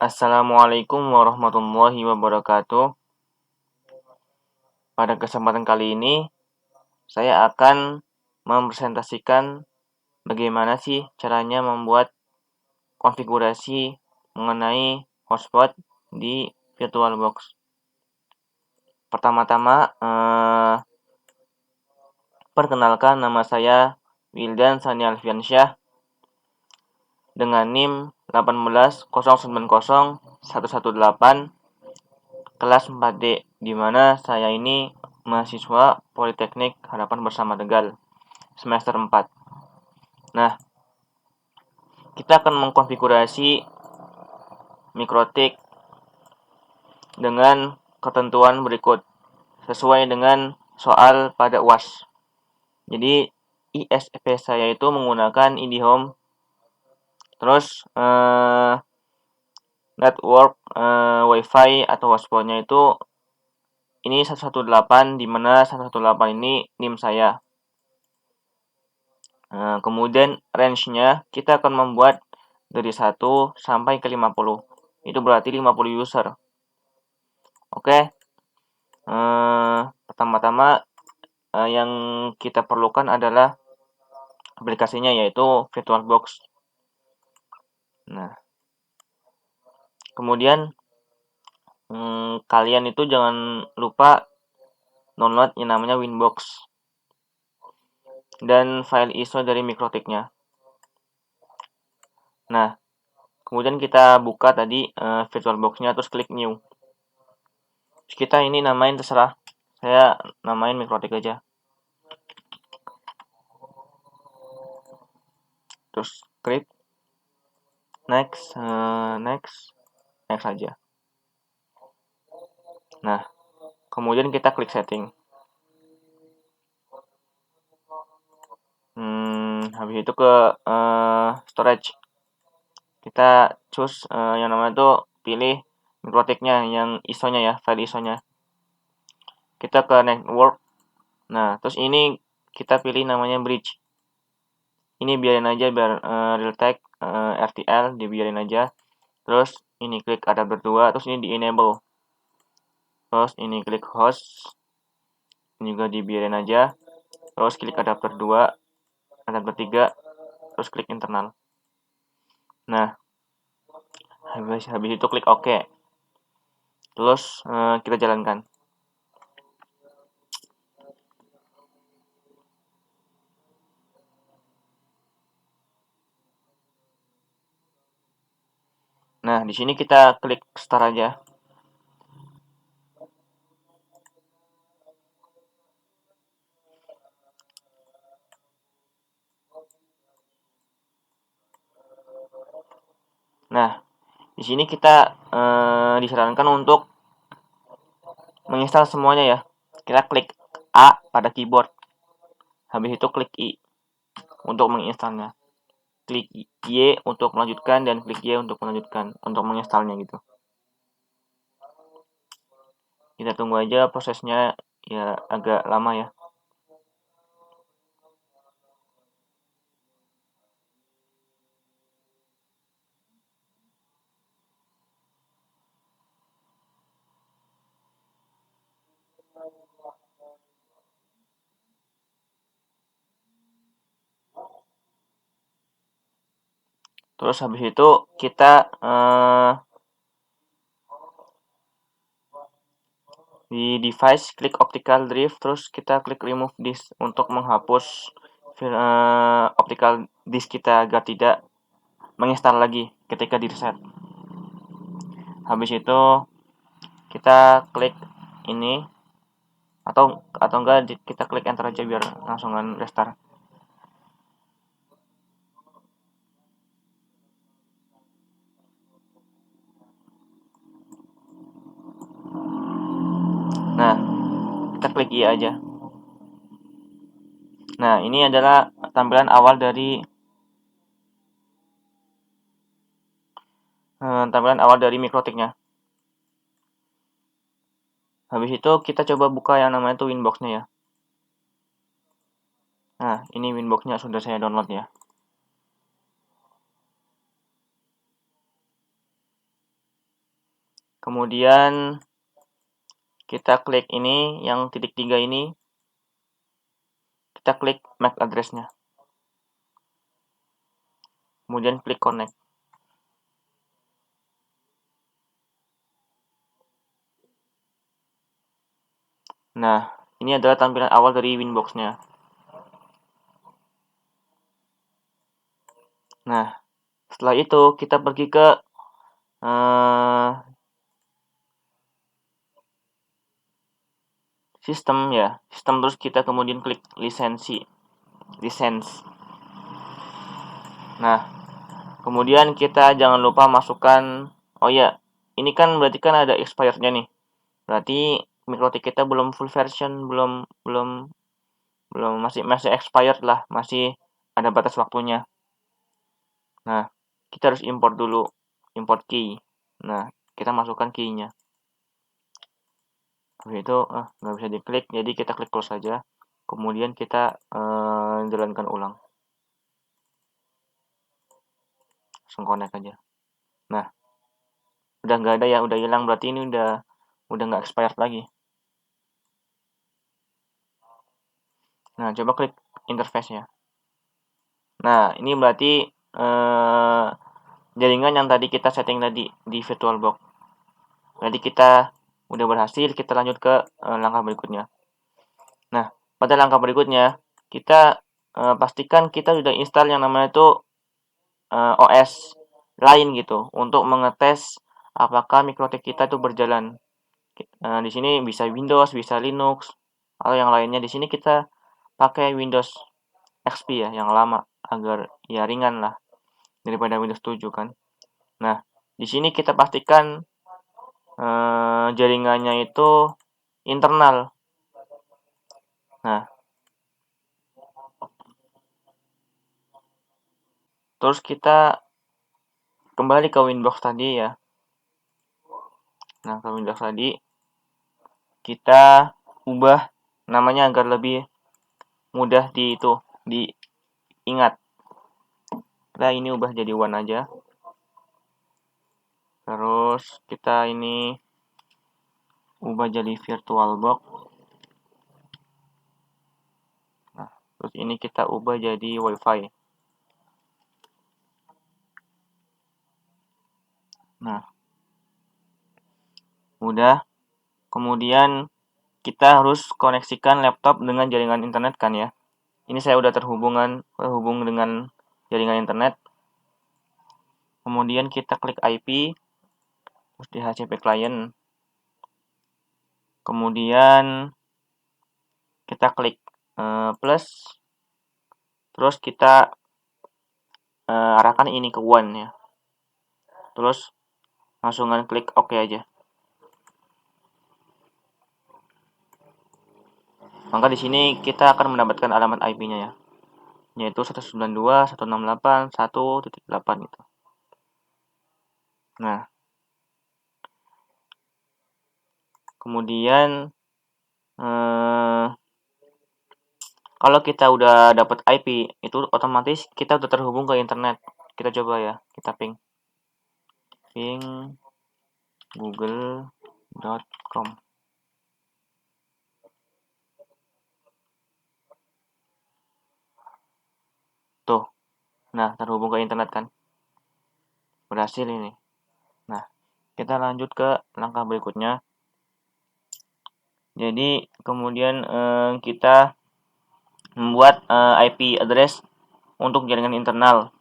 Assalamualaikum warahmatullahi wabarakatuh. Pada kesempatan kali ini, saya akan mempresentasikan bagaimana sih caranya membuat konfigurasi mengenai hotspot di VirtualBox. Pertama-tama, perkenalkan, nama saya Wildan Sani Alfiansyah dengan NIM 180901118 kelas 4D, di mana saya ini mahasiswa Politeknik Harapan Bersama Tegal semester 4. Nah, kita akan mengkonfigurasi mikrotik dengan ketentuan berikut sesuai dengan soal pada UAS. Jadi ISP saya itu menggunakan IndiHome, terus network WiFi atau hotspotnya itu ini 118, di mana 118 ini NIM saya. Kemudian range-nya kita akan membuat dari 1 sampai ke 50. Itu berarti 50 user. Oke. Pertama-tama yang kita perlukan adalah aplikasinya, yaitu VirtualBox. Nah, kemudian kalian itu jangan lupa download yang namanya Winbox dan file ISO dari mikrotiknya. Nah, kemudian kita buka tadi VirtualBox-nya, terus klik New. Terus kita ini namain terserah. Saya namain mikrotik aja. Terus klik next, next aja. Nah, kemudian kita klik setting. Habis itu ke storage. Kita choose yang namanya itu pilih mikrotiknya, yang ISO-nya ya, file ISO-nya. Kita ke network. Nah, terus ini kita pilih namanya bridge. Ini biarin aja biar Realtek RTL dibiarin aja. Terus ini klik adapter 2, terus ini di enable. Terus ini klik host. Ini juga dibiarin aja. Terus klik adapter 2, adapter 3, terus klik internal. Nah, habis itu klik OK. Terus kita jalankan. Nah, di sini kita klik start aja. Nah, di sini kita disarankan untuk menginstal semuanya ya. Kita klik A pada keyboard. Habis itu klik I untuk menginstalnya. Klik Y untuk melanjutkan dan klik Y untuk melanjutkan, untuk menginstalnya gitu. Kita tunggu aja prosesnya, ya agak lama ya. Terus habis itu kita di device klik optical drive, terus kita klik remove disk untuk menghapus optical disk kita agar tidak menginstal lagi ketika di reset. Habis itu kita klik ini, atau enggak kita klik enter aja biar langsungan restart. Nah, kita klik iya aja. Nah, ini adalah tampilan awal dari mikrotiknya. Habis itu kita coba buka yang namanya itu Winbox-nya ya. Nah, ini Winbox-nya sudah saya download ya. Nah, Kemudian kita klik ini yang titik 3 ini, kita klik MAC address-nya. Kemudian klik connect. Nah, ini adalah tampilan awal dari Winbox-nya. Nah, setelah itu kita pergi ke sistem ya. Sistem, terus kita kemudian klik lisensi. Nah, kemudian kita jangan lupa masukkan, oh ya, ini kan berarti kan ada expirednya nih. Berarti MikroTik kita belum full version, belum masih expired lah, masih ada batas waktunya. Nah, kita harus import dulu, import key. Nah, kita masukkan key-nya. Habis itu nggak bisa diklik, jadi kita klik close saja. Kemudian kita jalankan ulang. Langsung connect aja. Nah, udah nggak ada ya, udah hilang, berarti ini udah nggak expired lagi. Nah, coba klik interface-nya. Nah, ini berarti jaringan yang tadi kita setting tadi di VirtualBox. Berarti kita udah berhasil, kita lanjut ke langkah berikutnya. Nah, pada langkah berikutnya, kita pastikan kita sudah install yang namanya itu OS lain gitu, untuk mengetes apakah MikroTik kita itu berjalan. Di sini bisa Windows, bisa Linux, atau yang lainnya. Di sini kita pakai Windows XP ya, yang lama, agar ya ringan lah daripada Windows 7 kan. Nah, di sini kita pastikan jaringannya itu internal. Nah, terus kita kembali ke Windows tadi ya. Nah, ke Windows tadi kita ubah namanya agar lebih mudah diingat. Nah, ini ubah jadi one aja. Terus kita ini ubah jadi VirtualBox. Nah, terus ini kita ubah jadi WiFi. Nah, udah. Kemudian kita harus koneksikan laptop dengan jaringan internet kan ya. Ini saya udah terhubung dengan jaringan internet. Kemudian kita klik IP, terus di HCP client. Kemudian kita klik plus, terus kita arahkan ini ke one ya. Terus langsungan klik OK aja. Maka di sini kita akan mendapatkan alamat IP-nya ya, yaitu 192.168.1.8 gitu. Nah, kemudian kalau kita udah dapat IP, itu otomatis kita udah terhubung ke internet. Kita coba ya, kita ping google.com. Tuh, nah terhubung ke internet kan. Berhasil ini. Nah, kita lanjut ke langkah berikutnya. Jadi, kemudian kita membuat IP address untuk jaringan internal.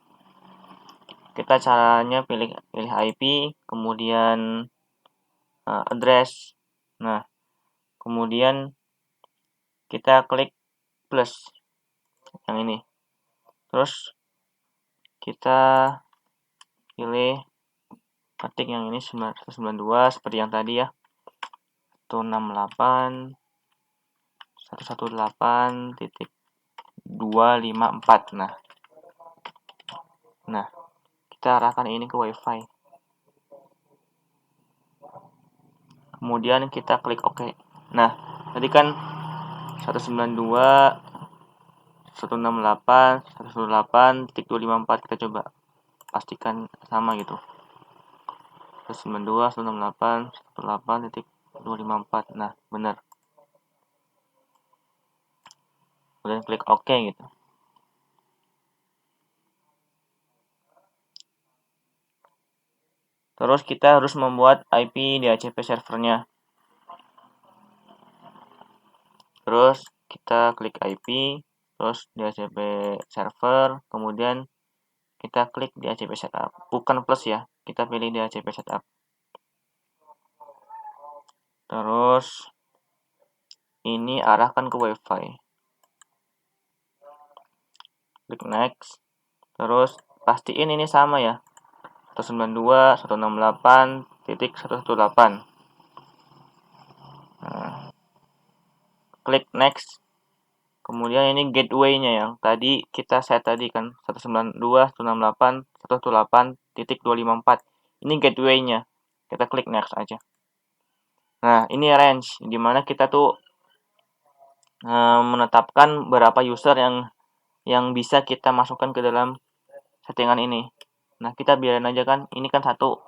Kita caranya pilih IP, kemudian address. Nah, kemudian kita klik plus yang ini. Terus kita pilih ketik yang ini 192 seperti yang tadi ya. 168.118.254. Nah, kita arahkan ini ke WiFi. Kemudian kita klik OK. Nah, tadi kan 192.168.254, kita coba pastikan sama gitu. 192.168.1.8.254. Nah, benar. Kemudian klik OK gitu. Terus kita harus membuat IP DHCP servernya. Terus kita klik IP, terus DHCP server, kemudian kita klik DHCP setup. Bukan plus ya, kita pilih DHCP setup. Terus ini arahkan ke WiFi. Klik next. Terus pastiin ini sama ya. 192.168.118. Nah, klik next. Kemudian ini gateway-nya yang tadi kita set tadi kan 192.168.118.254. Ini gateway-nya. Kita klik next aja. Nah, ini range dimana kita tuh menetapkan berapa user yang bisa kita masukkan ke dalam settingan ini. Nah, kita biarin aja kan. Ini kan 1.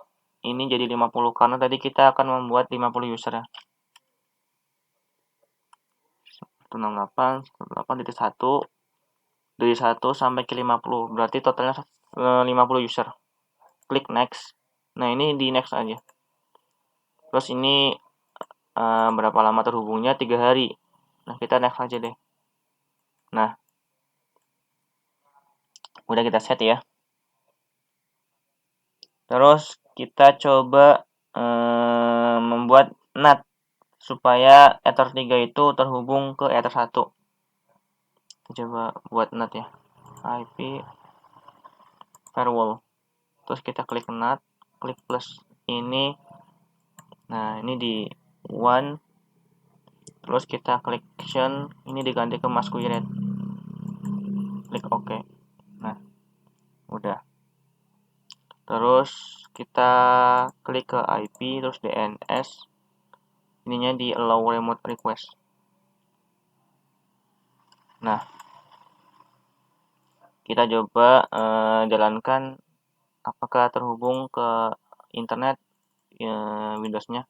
Ini jadi 50 karena tadi kita akan membuat 50 user ya. 168.1 dari 1 sampai ke 50. Berarti totalnya 50 user. Klik next. Nah, ini di next aja. Terus ini berapa lama terhubungnya? 3 hari. Nah, kita next aja deh. Nah, udah kita set ya. Terus kita coba membuat NAT supaya Ether 3 itu terhubung ke Ether 1. Kita coba buat NAT ya. IP firewall. Terus kita klik NAT, klik plus ini. Nah, ini di 1. Terus kita klik action, ini diganti ke masquerade. Klik OK. Nah, udah. Terus kita klik ke IP, terus DNS. Ininya di allow remote request. Nah, kita coba jalankan apakah terhubung ke internet Windows-nya.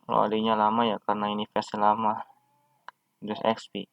Kalau adanya lama ya karena ini versi lama Windows XP.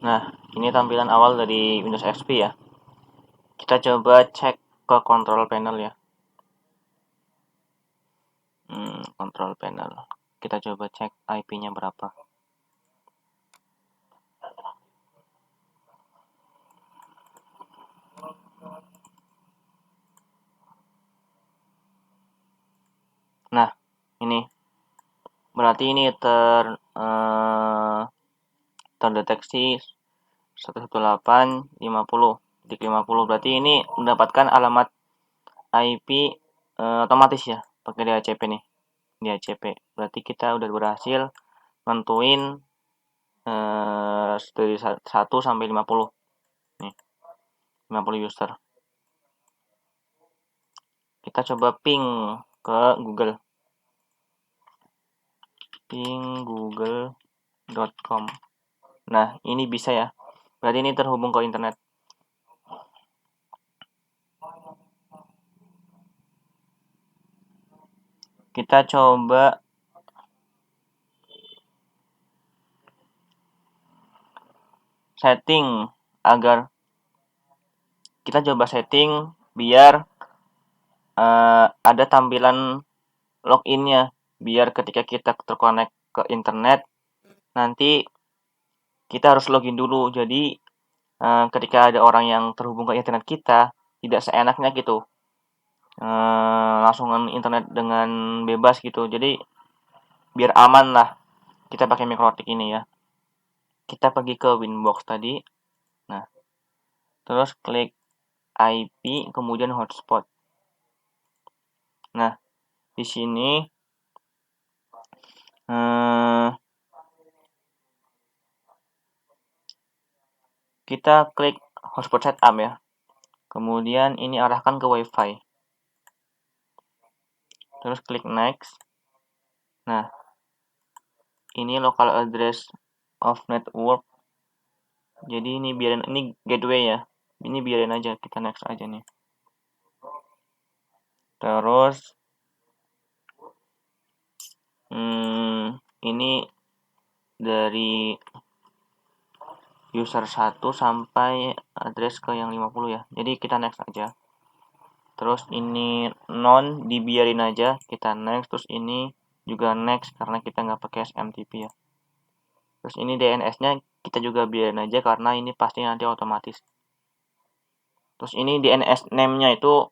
Nah, ini tampilan awal dari Windows XP ya. Kita coba cek ke control panel ya. Control panel. Kita coba cek IP-nya berapa. Nah, ini berarti ini terdeteksi 118.50.50. Berarti ini mendapatkan alamat IP otomatis ya pakai DHCP nih. DHCP. Berarti kita udah berhasil nentuin dari 1 sampai 50. Nih. 50 user. Kita coba ping ke Google. Ping google.com. Nah, ini bisa ya. Berarti ini terhubung ke internet. Kita coba setting agar kita coba setting biar ada tampilan login-nya, biar ketika kita terkonek ke internet nanti kita harus login dulu. Jadi ketika ada orang yang terhubung ke internet kita, tidak seenaknya gitu, langsung internet dengan bebas gitu. Jadi biar aman lah, kita pakai MikroTik ini ya. Kita pergi ke Winbox tadi. Nah, terus klik IP, kemudian hotspot. Nah, di sini kita klik hotspot setup ya. Kemudian ini arahkan ke WiFi. Terus klik next. Nah, ini local address of network. Jadi ini biarin, ini gateway ya. Ini biarin aja, kita next aja nih. Terus ini dari user 1 sampai address ke yang 50 ya. Jadi kita next aja. Terus ini non dibiarin aja, kita next. Terus ini juga next karena kita nggak pakai SMTP ya. Terus ini DNS-nya kita juga biarin aja karena ini pasti nanti otomatis. Terus ini DNS name-nya itu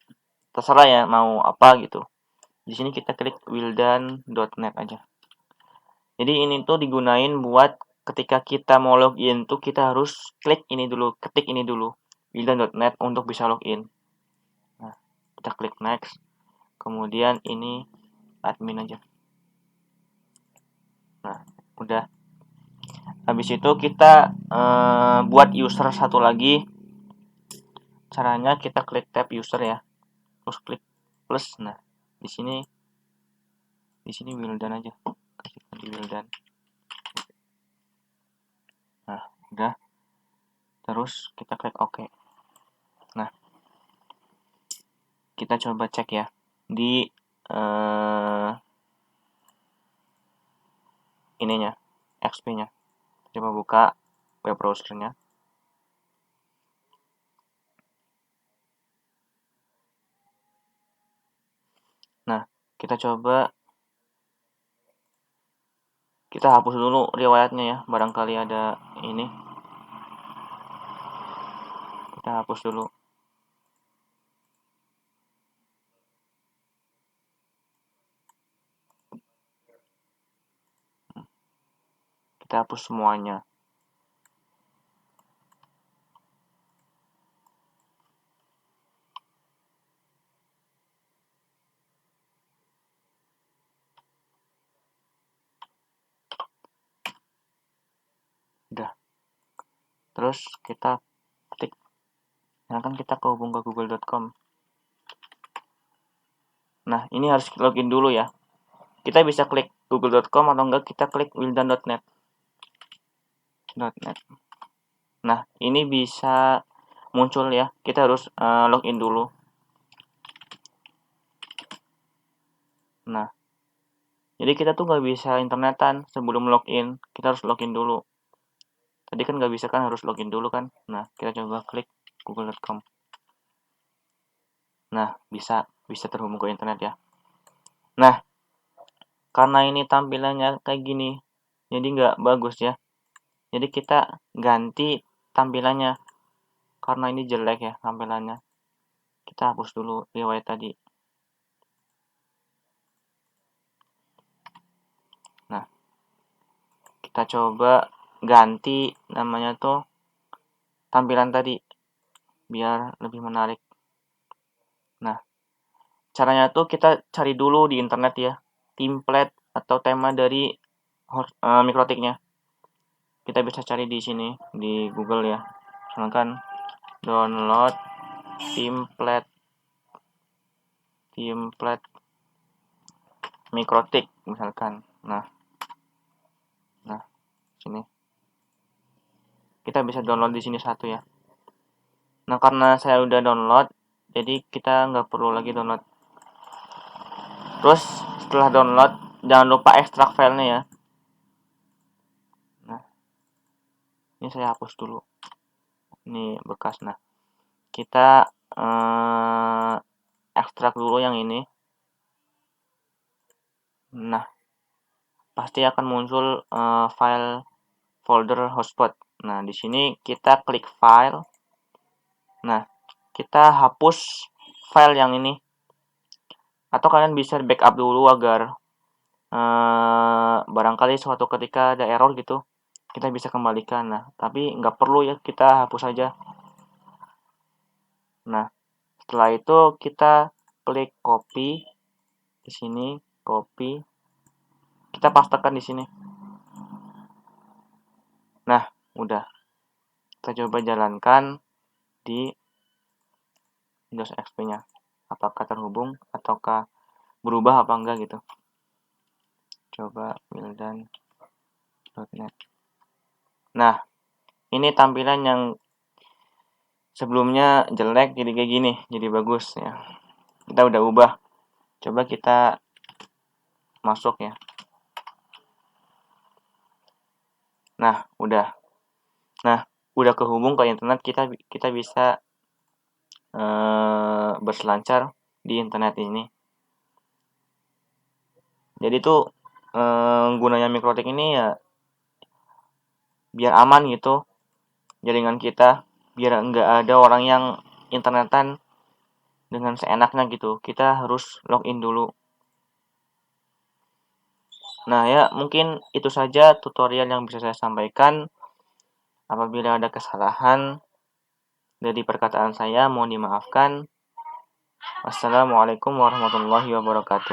terserah ya mau apa gitu. Di sini kita klik wildan.net aja. Jadi ini tuh digunain buat ketika kita mau login tuh kita harus klik ini dulu, ketik ini dulu, wildan.net untuk bisa login. Nah, kita klik next. Kemudian ini admin aja. Nah, udah. Habis itu kita buat user satu lagi. Caranya kita klik tab user ya. Terus klik plus. Nah, di sini Wildan aja. Kasih di Wildan. Nah, udah. Terus kita klik OK. Nah, kita coba cek ya di ininya, XP-nya. Coba buka web browser-nya. Nah, kita coba kita hapus dulu riwayatnya ya, barangkali ada ini. Kita hapus dulu. Kita hapus semuanya. Udah. Terus kita ketik. Nah, kan kita kehubung ke google.com. Nah, ini harus login dulu ya. Kita bisa klik google.com atau enggak kita klik wildan.net. Nah, ini bisa muncul ya. Kita harus login dulu. Nah, jadi kita tuh nggak bisa internetan sebelum login. Kita harus login dulu. Tadi kan nggak bisa kan, harus login dulu kan. Nah, kita coba klik google.com. Nah, bisa terhubung ke internet ya. Nah, karena ini tampilannya kayak gini, jadi nggak bagus ya. Jadi kita ganti tampilannya. Karena ini jelek ya tampilannya. Kita hapus dulu riwayat tadi. Nah, kita coba ganti namanya tuh tampilan tadi biar lebih menarik. Nah, caranya tuh kita cari dulu di internet ya, template atau tema dari MikroTiknya. Kita bisa cari di sini di Google ya. Misalkan download template MikroTik misalkan. Nah, sini. Kita bisa download di sini satu ya. Nah, karena saya udah download, jadi kita nggak perlu lagi download. Terus setelah download, jangan lupa ekstrak filenya ya. Nah, ini saya hapus dulu. Ini bekas. Nah, kita ekstrak dulu yang ini. Nah, pasti akan muncul file folder hotspot. Nah, di sini kita klik file. Nah, kita hapus file yang ini. Atau kalian bisa backup dulu agar barangkali suatu ketika ada error gitu, kita bisa kembalikan. Nah, tapi nggak perlu ya, kita hapus saja. Nah, setelah itu kita klik copy di sini, copy. Kita pastekan di sini. Nah, udah. Kita coba jalankan di Windows XP-nya. Apakah terhubung ataukah berubah apa enggak gitu. Coba wildan.net. Nah, ini tampilan yang sebelumnya jelek jadi kayak gini, jadi bagus ya. Kita udah ubah. Coba kita masuk ya. Nah, udah. Nah, udah kehubung ke internet, kita bisa berselancar di internet ini. Jadi tuh gunanya Mikrotik ini ya biar aman gitu jaringan kita, biar nggak ada orang yang internetan dengan seenaknya gitu. Kita harus login dulu. Nah ya, mungkin itu saja tutorial yang bisa saya sampaikan. Apabila ada kesalahan dari perkataan saya, mohon dimaafkan. Wassalamualaikum warahmatullahi wabarakatuh.